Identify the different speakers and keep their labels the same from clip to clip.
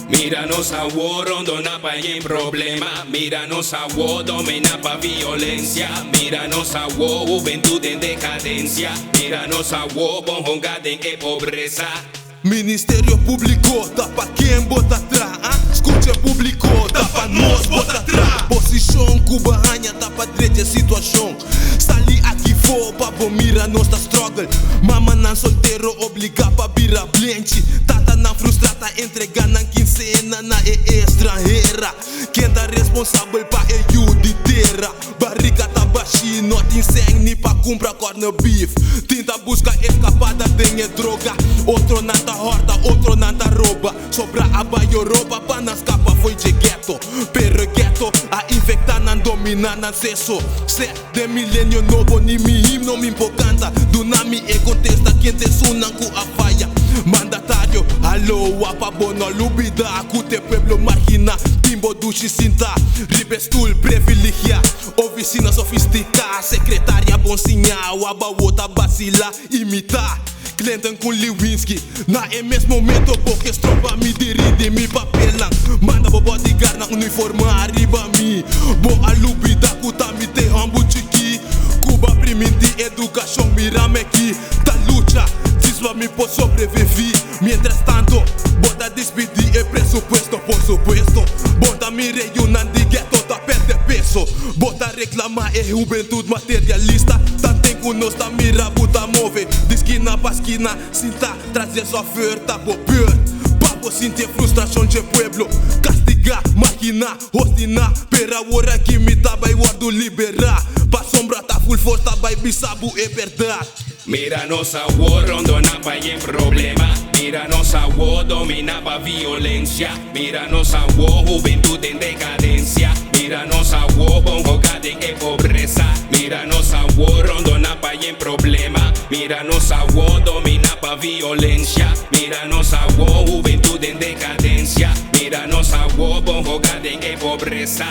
Speaker 1: Mira-nos a war, rondo na pa em problema. Mira-nos a war, domina pa violência. Mira-nos a war, juventude em decadência. Mira-nos a war, bom rongada em pobreza.
Speaker 2: Ministério Público, tá pra quem bota atrás, Escute público, tá pra nós bota atrás. Posição Cuba ranha, tá pra direita situação. Sali aqui for, pra bom mira nossa struggle. Mama não solteiro, obriga pra vira blente. Tata não frustrada, entrega na quincena na estrangeira. Quem tá responsável pra de terra. Barriga tá baixinho, não tem sangue pra comprar corn beef. Tenta buscar escapada, tem droga. Outro não tá horta, outro não tá rouba. Sobra a baio rouba, pra não escapa foi de ghetto. Pero ghetto, a infectar não domina não cesso. Se de milênio novo, ni mi himno me empocanta. Do nami e contesta quem te sunan com a faia. Mandatário, alô, apabono, lubida, acute pueblo margina. Timbo duchi cinta, ribestul privilegia. Oficina sofisticada, secretária bom sinal. Abawota vacila, imitar. Clinton com Lewinsky, na mesmo momento porque estropa me dirige me papelan. Manda bo bodyguard na uniforme arriba mi. Bo alubida kuta mi te hambu chiqui. Cuba primiti educação mirame aqui. Da lucha, disla me por sobreviver. Mientras tanto, bota despedir e presupuesto por supuesto. Bota me reúnan de ghetto da perde peso. Bota reclamar e juventude materialista. Com nós tá mira, puta move. De esquina pra esquina, sinta, trazer sua oferta, bo pior. Papo sentir frustração de pueblo. Castigar, maquinar, rostinar. Pera hora que me tá vai guardo liberar. Pa sombra tá full force, tá vai bisabu é verdade.
Speaker 1: Mira-nos a war, rondo na pa em problema. Mira-nos a war, domina pa violência. Mira-nos a war, juventude em decadência. Mira-nos a war, bom rogada em pobreza. Mira-nos a war, rondo na pa em problema. Mira-nos a war, domina pa violência. Mira-nos a war, juventude em decadência. Mira-nos a war, bom rogada em pobreza.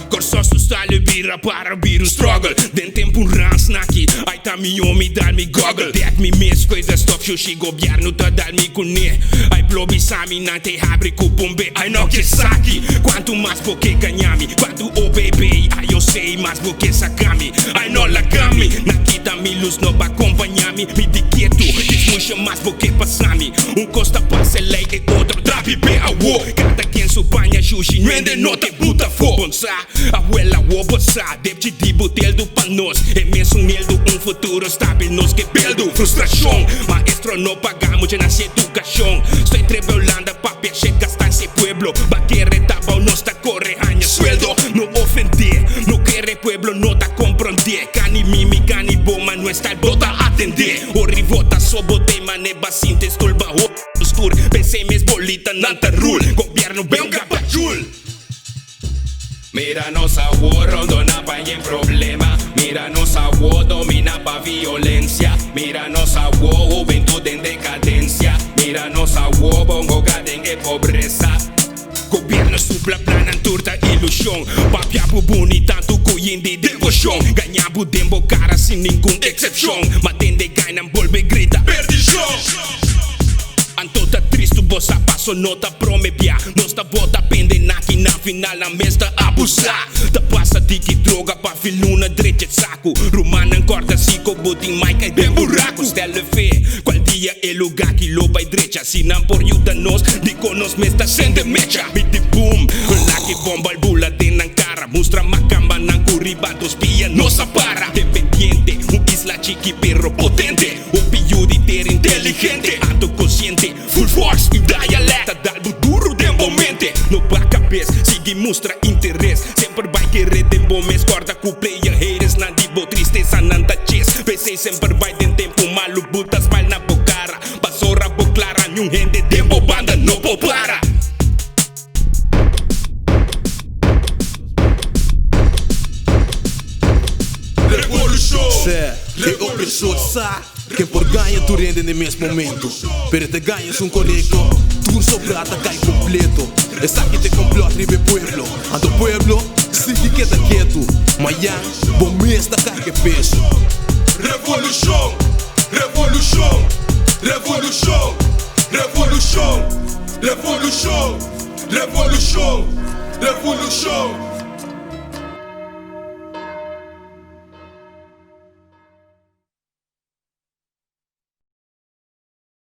Speaker 1: Corso style birra para bir struggle. Den tempo rans naki. Ai tá mi homem dar mi goggle. Dek mi mes coisa stop shushi governo tá dar mi cune. Ai blobi sami não te abre com bombe. Ai não que saque. Quanto mais porque ganhami. Quanto OBB. Ai eu sei mais porque sacami. Ai não la gami. Nakita mi luz no ba acompanhami. Me de quieto. Desmucha mais porque passami. Costa passa lei e outro trapi pe a wo. Cada quem supanha shushi. Nwende no te buta fo. Bonsa. Abuela o bossa, deve de botel do panos. É mesmo medo, futuro estável nos que peldo. Frustração, maestro não pagamos de nossa educação. Estou trebelando para peixe gastar esse pueblo. Baguerre taba nos tá correhanha sueldo. Não ofender, não querer pueblo não tá compreender. Cani mimi, cani boma, não está bota atender. O rivota sobo de mane bacinte, estulba o stur. Pensei mes bolita nanta rule. Governo bem capachul. Mira-nos a war, rondo na pa em problema. Mira-nos a war, domina pa violência. Mira-nos a war, juventude em decadência. Mira-nos a war, bom rogada em pobreza. Governo supla plana, turta ilusão. Papiabu bonita, tu cuyin de devoção. Ganhabu dembo cara sem nenhum exceção. Matende ganham, bolbe grita perdição. Antota triste, bossa passo, nota promebia. Nosta bota pende naki na final a mesta abusar. Da passa de que droga pa filuna drecha saco. Rumana corta cico, butin maica e bem buraco. Stelle fé, qual dia é lugar que loba e drecha. Se não por ajuda nos, dico nos mesta sende mecha. Beat the boom, lá que bomba al bula de cara. Mostra macamba nan curriba dos pia nossa para. Dependiente, isla chiqui perro potente. O più de ter inteligente. Consciente, full force e dialecta. Dado duro dembo mente. No ba cabeça, sigue mostra interesse. Sempre vai querer dembo mes. Corda com player haters. Não dibo tristeza, não tá chase. Pensei sempre vai de tempo malo. Butas mal na bocara. Passou rabo clara. Nhum rende dembo banda no popara.
Speaker 2: Revolução. Se o pessoa sabe que por ganha tu rende no mesmo momento. Pero te ganhas correcto. Tu sobrata cai completo. Essa aqui te complota ribe pueblo. Ando pueblo, sigue queda quieto. Manhã, bom mês da carga peso. Revolução, revolução, revolução, revolução, revolução. Revolution, revolution.